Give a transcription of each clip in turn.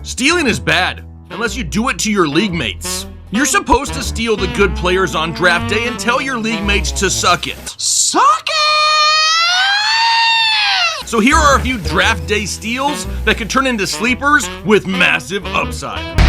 Stealing is bad, unless you do it to your league mates. You're supposed to steal the good players on draft day and tell your league mates to suck it. Suck it! So here are a few draft day steals that could turn into sleepers with massive upside.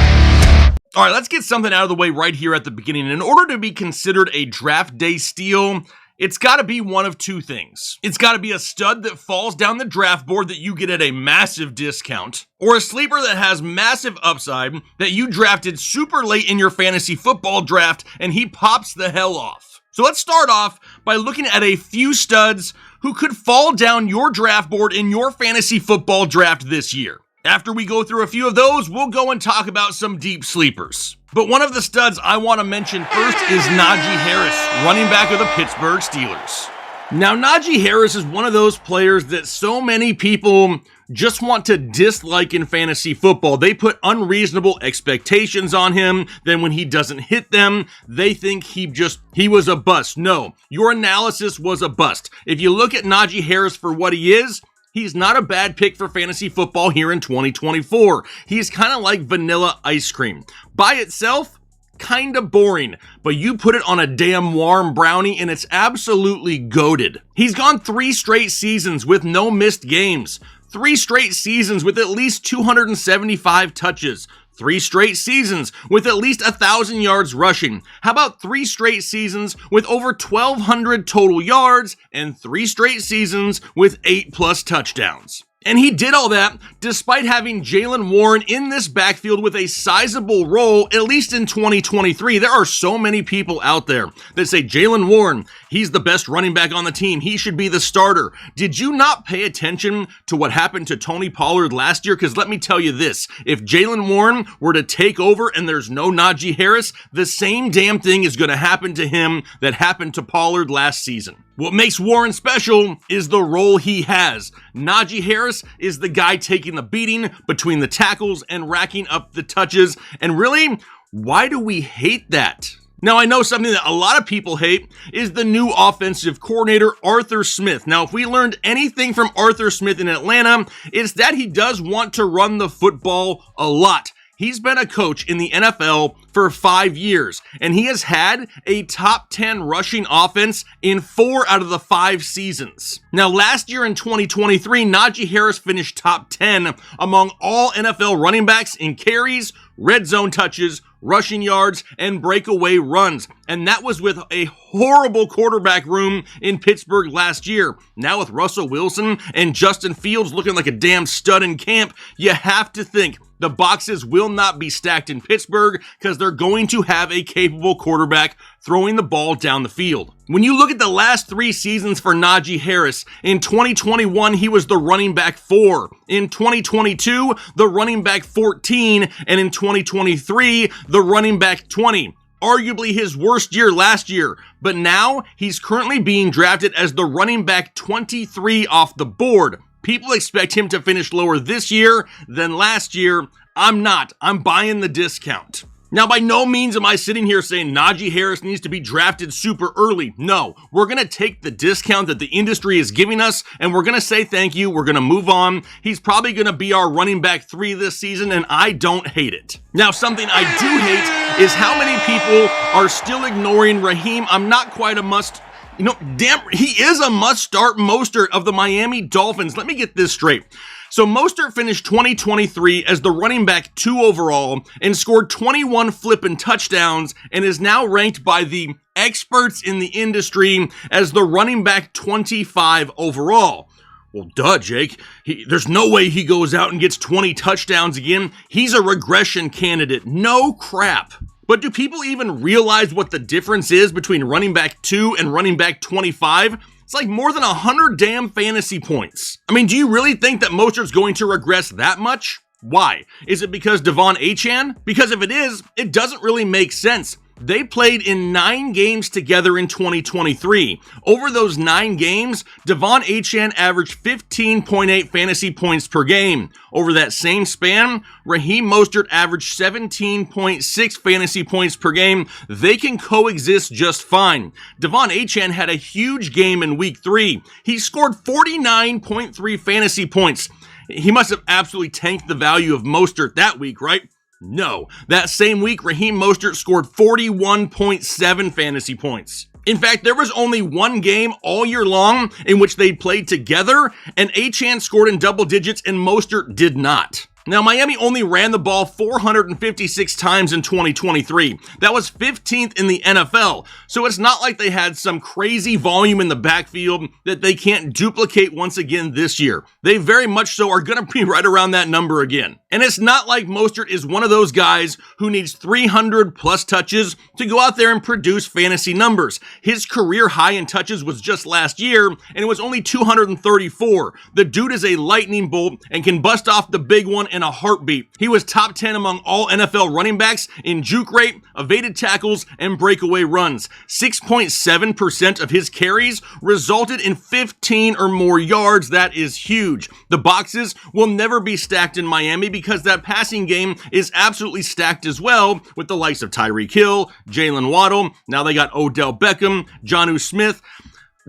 All right, let's get something out of the way right here at the beginning. In order to be considered a draft day steal, it's got to be one of two things. It's got to be a stud that falls down the draft board that you get at a massive discount, or a sleeper that has massive upside that you drafted super late in your fantasy football draft and he pops the hell off. So let's start off by looking at a few studs who could fall down your draft board in your fantasy football draft this year. After we go through a few of those, we'll go and talk about some deep sleepers. But one of the studs I want to mention first is Naji Harris, running back of the Pittsburgh Steelers. Now, Naji Harris is one of those players that so many people just want to dislike in fantasy football. They put unreasonable expectations on him. Then when he doesn't hit them, they think he was a bust. No, your analysis was a bust. If you look at Naji Harris for what he is, he's not a bad pick for fantasy football here in 2024. He's kind of like vanilla ice cream. By itself, kind of boring, but you put it on a damn warm brownie and it's absolutely goated. He's gone 3 straight seasons with no missed games. 3 straight seasons with at least 275 touches. 3 straight seasons with at least 1,000 yards rushing. How about 3 straight seasons with over 1,200 total yards and 3 straight seasons with 8+ touchdowns? And he did all that despite having Jaylen Warren in this backfield with a sizable role, at least in 2023. There are so many people out there that say Jaylen Warren, he's the best running back on the team. He should be the starter. Did you not pay attention to what happened to Tony Pollard last year? Because let me tell you this, if Jaylen Warren were to take over and there's no Naji Harris, the same damn thing is going to happen to him that happened to Pollard last season. What makes Warren special is the role he has. Naji Harris is the guy taking the beating between the tackles and racking up the touches. And really, why do we hate that? Now, I know something that a lot of people hate is the new offensive coordinator, Arthur Smith. Now, if we learned anything from Arthur Smith in Atlanta, it's that he does want to run the football a lot. He's been a coach in the NFL for 5 years, and he has had a top 10 rushing offense in 4 out of the 5 seasons. Now, last year in 2023, Naji Harris finished top 10 among all NFL running backs in carries, red zone touches, rushing yards, and breakaway runs. And that was with a horrible quarterback room in Pittsburgh last year. Now with Russell Wilson and Justin Fields looking like a damn stud in camp, you have to think the boxes will not be stacked in Pittsburgh because they're going to have a capable quarterback throwing the ball down the field. When you look at the last 3 seasons for Naji Harris, in 2021, he was the running back 4. In 2022, the running back 14. And in 2023, the running back 20. Arguably his worst year last year, but now he's currently being drafted as the running back 23 off the board. People expect him to finish lower this year than last year. I'm not. I'm buying the discount. Now, by no means am I sitting here saying Naji Harris needs to be drafted super early. No, we're going to take the discount that the industry is giving us, and we're going to say thank you. We're going to move on. He's probably going to be our running back 3 this season, and I don't hate it. Now, something I do hate is how many people are still ignoring Raheem. I'm not quite a must. He is a must-start Mostert of the Miami Dolphins. Let me get this straight. So Mostert finished 2023 as the running back 2 overall and scored 21 flippin' touchdowns and is now ranked by the experts in the industry as the running back 25 overall. Well, duh, Jake. There's no way he goes out and gets 20 touchdowns again. He's a regression candidate. No crap. But do people even realize what the difference is between running back 2 and running back 25? It's like more than 100 damn fantasy points. I mean, do you really think that Mostert's going to regress that much? Why? Is it because Davian Wicks? Because if it is, it doesn't really make sense. They played in 9 games together in 2023. Over those 9 games, Davian Wicks averaged 15.8 fantasy points per game. Over that same span, Raheem Mostert averaged 17.6 fantasy points per game. They can coexist just fine. Davian Wicks had a huge game in week 3. He scored 49.3 fantasy points. He must have absolutely tanked the value of Mostert that week, right? No. That same week, Raheem Mostert scored 41.7 fantasy points. In fact, there was only one game all year long in which they played together, and Achane scored in double digits and Mostert did not. Now, Miami only ran the ball 456 times in 2023. That was 15th in the NFL. So it's not like they had some crazy volume in the backfield that they can't duplicate once again this year. They very much so are going to be right around that number again. And it's not like Mostert is one of those guys who needs 300 plus touches to go out there and produce fantasy numbers. His career high in touches was just last year, and it was only 234. The dude is a lightning bolt and can bust off the big one in a heartbeat. He was top 10 among all NFL running backs in juke rate, evaded tackles, and breakaway runs. 6.7% of his carries resulted in 15 or more yards. That is huge. The boxes will never be stacked in Miami because that passing game is absolutely stacked as well with the likes of Tyreek Hill, Jalen Waddle. Now they got Odell Beckham, Jonnu Smith.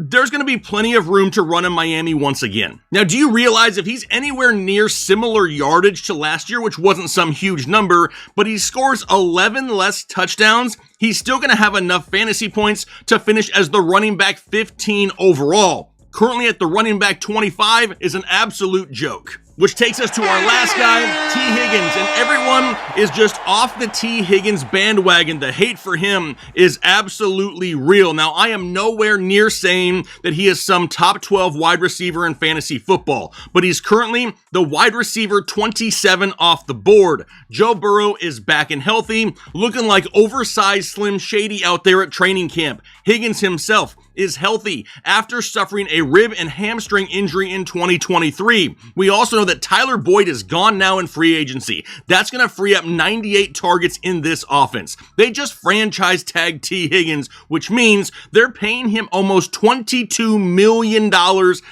There's going to be plenty of room to run in Miami once again. Now, do you realize if he's anywhere near similar yardage to last year, which wasn't some huge number, but he scores 11 less touchdowns, he's still going to have enough fantasy points to finish as the running back 15 overall. Currently at the running back 25 is an absolute joke. Which takes us to our last guy, T. Higgins, and everyone is just off the T. Higgins bandwagon. The hate for him is absolutely real. Now, I am nowhere near saying that he is some top 12 wide receiver in fantasy football, but he's currently the wide receiver 27 off the board. Joe Burrow is back and healthy, looking like oversized Slim Shady out there at training camp. Higgins himself is healthy after suffering a rib and hamstring injury in 2023. We also know that Tyler Boyd is gone now in free agency. That's going to free up 98 targets in this offense. They just franchise tagged T. Higgins, which means they're paying him almost $22 million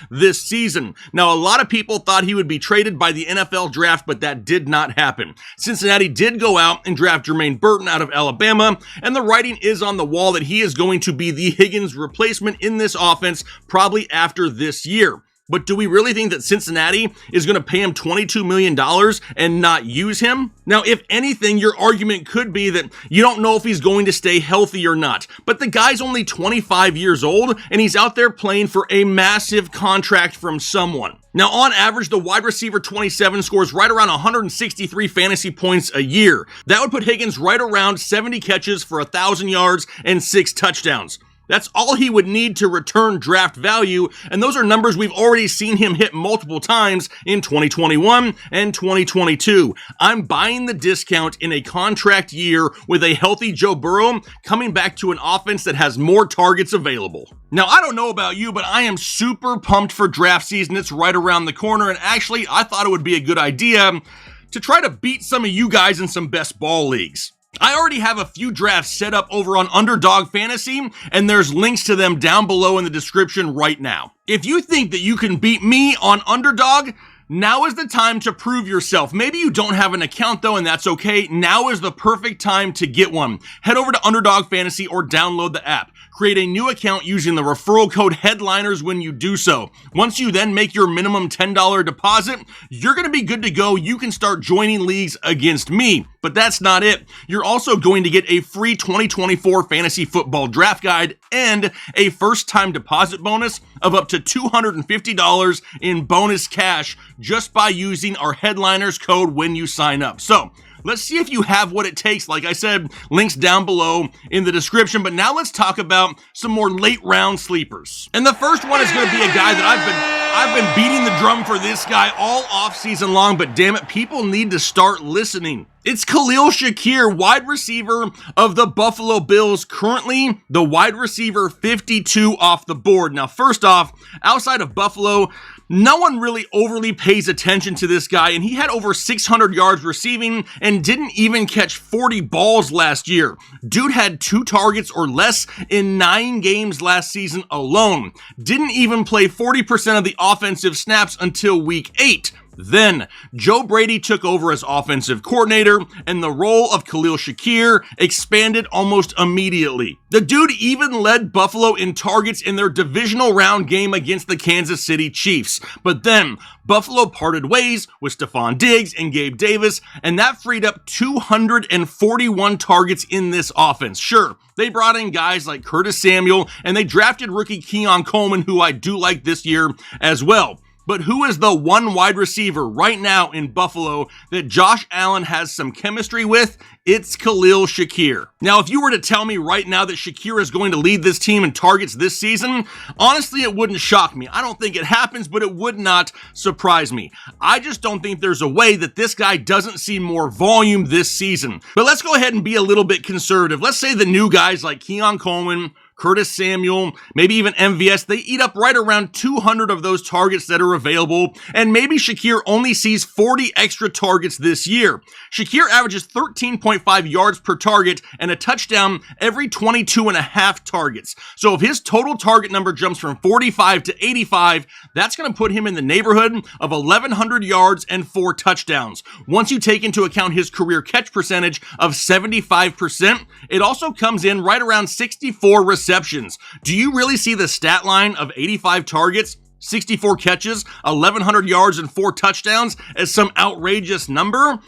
this season. Now, a lot of people thought he would be traded by the NFL draft, but that did not happen. Cincinnati did go out and draft Jermaine Burton out of Alabama, and the writing is on the wall that he is going to be the Higgins replacement in this offense probably after this year. But do we really think that Cincinnati is going to pay him $22 million and not use him? Now, if anything, your argument could be that you don't know if he's going to stay healthy or not. But the guy's only 25 years old, and he's out there playing for a massive contract from someone. Now, on average, the wide receiver 27 scores right around 163 fantasy points a year. That would put Higgins right around 70 catches for 1,000 yards and 6 touchdowns. That's all he would need to return draft value, and those are numbers we've already seen him hit multiple times in 2021 and 2022. I'm buying the discount in a contract year with a healthy Joe Burrow coming back to an offense that has more targets available. Now, I don't know about you, but I am super pumped for draft season. It's right around the corner, and actually, I thought it would be a good idea to try to beat some of you guys in some best ball leagues. I already have a few drafts set up over on Underdog Fantasy, and there's links to them down below in the description right now. If you think that you can beat me on Underdog, now is the time to prove yourself. Maybe you don't have an account though, and that's okay. Now is the perfect time to get one. Head over to Underdog Fantasy or download the app. Create a new account using the referral code HEADLINERS when you do so. Once you then make your minimum $10 deposit, you're going to be good to go. You can start joining leagues against me. But that's not it. You're also going to get a free 2024 fantasy football draft guide and a first-time deposit bonus of up to $250 in bonus cash just by using our Headliners code when you sign up. So, let's see if you have what it takes. Like I said, links down below in the description. But now let's talk about some more late round sleepers. And the first one is going to be a guy that I've been beating the drum for this guy all off season long, but damn it, people need to start listening. It's Khalil Shakir, wide receiver of the Buffalo Bills, currently the wide receiver 52 off the board. Now, first off, outside of Buffalo, no one really overly pays attention to this guy, and he had over 600 yards receiving and didn't even catch 40 balls last year. Dude had 2 targets or less in 9 games last season alone. Didn't even play 40% of the offensive snaps until week 8. Then, Joe Brady took over as offensive coordinator, and the role of Khalil Shakir expanded almost immediately. The dude even led Buffalo in targets in their divisional round game against the Kansas City Chiefs. But then, Buffalo parted ways with Stephon Diggs and Gabe Davis, and that freed up 241 targets in this offense. Sure, they brought in guys like Curtis Samuel, and they drafted rookie Keon Coleman, who I do like this year as well. But who is the one wide receiver right now in Buffalo that Josh Allen has some chemistry with? It's Khalil Shakir. Now, if you were to tell me right now that Shakir is going to lead this team in targets this season, honestly, it wouldn't shock me. I don't think it happens, but it would not surprise me. I just don't think there's a way that this guy doesn't see more volume this season. But let's go ahead and be a little bit conservative. Let's say the new guys like Keon Coleman, Curtis Samuel, maybe even MVS, they eat up right around 200 of those targets that are available, and maybe Shakir only sees 40 extra targets this year. Shakir averages 13.5 yards per target and a touchdown every 22 and a half targets. So if his total target number jumps from 45 to 85, that's going to put him in the neighborhood of 1,100 yards and 4 touchdowns. Once you take into account his career catch percentage of 75%, it also comes in right around 64 receptions. Do you really see the stat line of 85 targets, 64 catches, 1,100 yards, and 4 touchdowns as some outrageous number?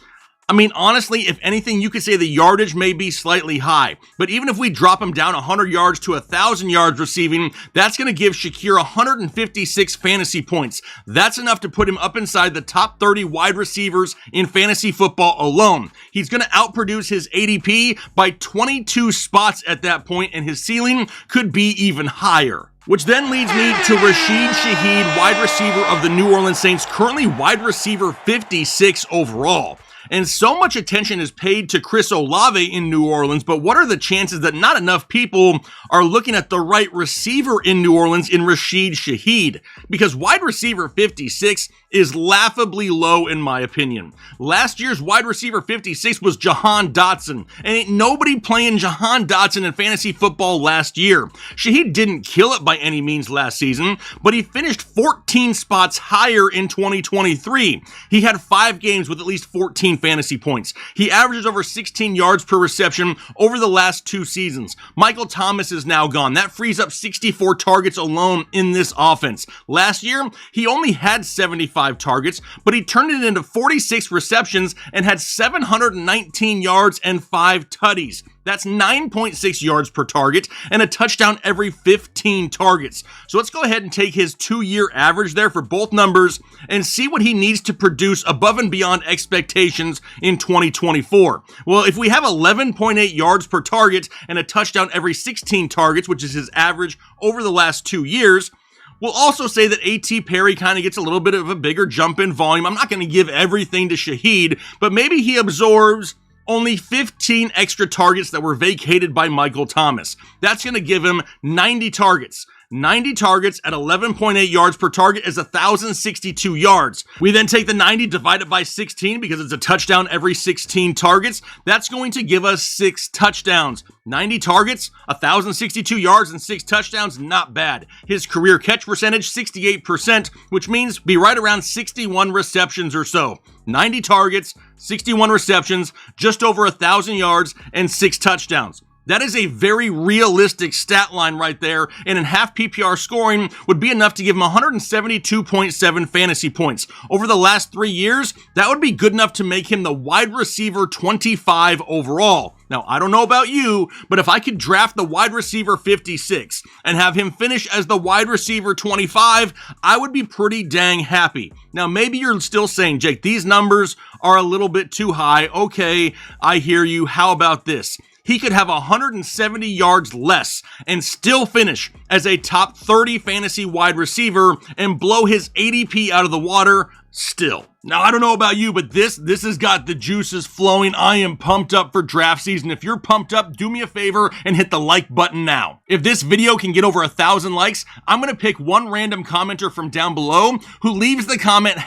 I mean, honestly, if anything, you could say the yardage may be slightly high, but even if we drop him down 100 yards to 1,000 yards receiving, that's going to give Shakir 156 fantasy points. That's enough to put him up inside the top 30 wide receivers in fantasy football alone. He's going to outproduce his ADP by 22 spots at that point, and his ceiling could be even higher. Which then leads me to Rasheed Shaheed, wide receiver of the New Orleans Saints, currently wide receiver 56 overall. And so much attention is paid to Chris Olave in New Orleans, but what are the chances that not enough people are looking at the right receiver in New Orleans in Rasheed Shaheed? Because wide receiver 56 is laughably low in my opinion. Last year's wide receiver 56 was Jahan Dotson, and ain't nobody playing Jahan Dotson in fantasy football last year. Shaheed didn't kill it by any means last season, but he finished 14 spots higher in 2023. He had 5 games with at least 14 fantasy points. He averages over 16 yards per reception over the last 2 seasons. Michael Thomas is now gone. That frees up 64 targets alone in this offense. Last year, he only had 75 targets, but he turned it into 46 receptions and had 719 yards and 5 tutties. That's 9.6 yards per target and a touchdown every 15 targets. So let's go ahead and take his 2-year average there for both numbers and see what he needs to produce above and beyond expectations in 2024. Well, if we have 11.8 yards per target and a touchdown every 16 targets, which is his average over the last 2 years, we'll also say that A.T. Perry kind of gets a little bit of a bigger jump in volume. I'm not going to give everything to Shaheed, but maybe he absorbs only 15 extra targets that were vacated by Michael Thomas. That's going to give him 90 targets. 90 targets at 11.8 yards per target is 1,062 yards. We then take the 90, divide it by 16 because it's a touchdown every 16 targets. That's going to give us 6 touchdowns. 90 targets, 1,062 yards, and 6 touchdowns, not bad. His career catch percentage, 68%, which means be right around 61 receptions or so. 90 targets, 61 receptions, just over 1,000 yards, and 6 touchdowns. That is a very realistic stat line right there, and in half PPR scoring would be enough to give him 172.7 fantasy points. Over the last 3 years, that would be good enough to make him the wide receiver 25 overall. Now, I don't know about you, but if I could draft the wide receiver 56 and have him finish as the wide receiver 25, I would be pretty dang happy. Now, maybe you're still saying, Jake, these numbers are a little bit too high. Okay, I hear you. How about this? He could have 170 yards less and still finish as a top 30 fantasy wide receiver and blow his ADP out of the water still. Now, I don't know about you, but this has got the juices flowing. I am pumped up for draft season. If you're pumped up, do me a favor and hit the like button now. If this video can get over 1,000 likes, I'm going to pick one random commenter from down below who leaves the comment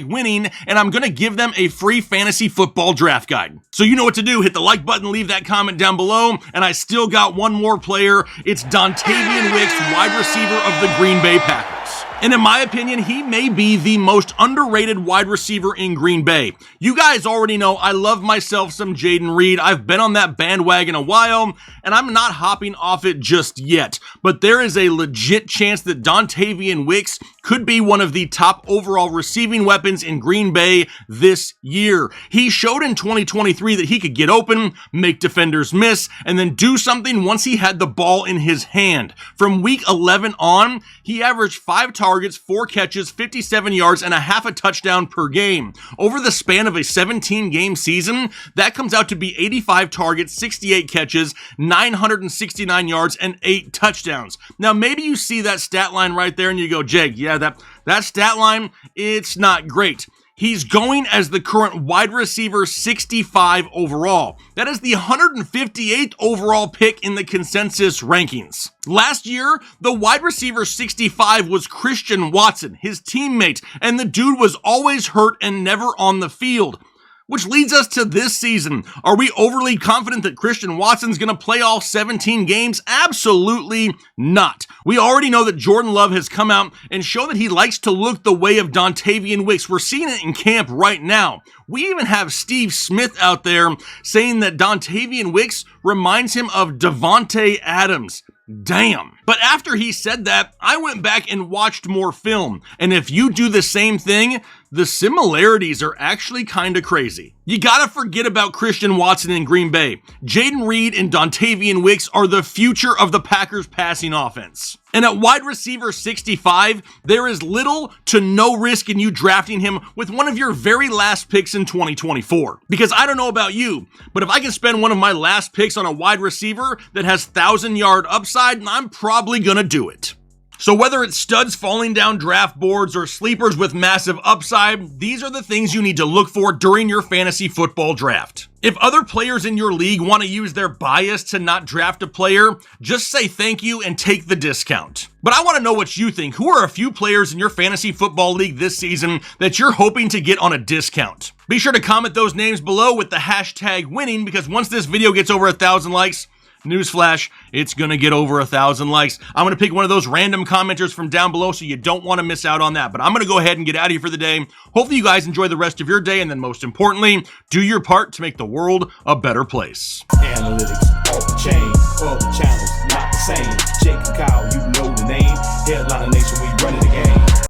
#winning, and I'm going to give them a free fantasy football draft guide. So you know what to do. Hit the like button, leave that comment down below, and I still got one more player. It's Davian Wicks, wide receiver of the Green Bay Packers. And in my opinion, he may be the most underrated wide receiver in Green Bay. You guys already know I love myself some Jayden Reed. I've been on that bandwagon a while, and I'm not hopping off it just yet. But there is a legit chance that Davian Wicks could be one of the top overall receiving weapons in Green Bay this year. He showed in 2023 that he could get open, make defenders miss, and then do something once he had the ball in his hand. From week 11 on, he averaged 5 targets, 4 catches, 57 yards, and a half a touchdown per game. Over the span of a 17-game season, that comes out to be 85 targets, 68 catches, 969 yards, and 8 touchdowns. Now, maybe you see that stat line right there and you go, Jake, yeah, that stat line, it's not great. He's going as the current wide receiver 65 overall. That is the 158th overall pick in the consensus rankings. Last year, the wide receiver 65 was Christian Watson, his teammate, and the dude was always hurt and never on the field. Which leads us to this season. Are we overly confident that Christian Watson's going to play all 17 games? Absolutely not. We already know that Jordan Love has come out and shown that he likes to look the way of Davian Wicks. We're seeing it in camp right now. We even have Steve Smith out there saying that Davian Wicks reminds him of Devontae Adams. Damn. But after he said that, I went back and watched more film. And if you do the same thing, the similarities are actually kind of crazy. You gotta forget about Christian Watson in Green Bay. Jayden Reed and Davian Wicks are the future of the Packers passing offense. And at wide receiver 65, there is little to no risk in you drafting him with one of your very last picks in 2024. Because I don't know about you, but if I can spend one of my last picks on a wide receiver that has 1,000-yard upside, I'm probably gonna do it. So whether it's studs falling down draft boards or sleepers with massive upside, these are the things you need to look for during your fantasy football draft. If other players in your league want to use their bias to not draft a player, just say thank you and take the discount. But I want to know what you think. Who are a few players in your fantasy football league this season that you're hoping to get on a discount? Be sure to comment those names below with the hashtag winning, because once this video gets over 1,000 likes, newsflash, it's gonna get over 1,000 likes. I'm gonna pick one of those random commenters from down below, so you don't want to miss out on that. But I'm gonna go ahead and get out of here for the day. Hopefully you guys enjoy the rest of your day, and then most importantly, do your part to make the world a better place. Analytics.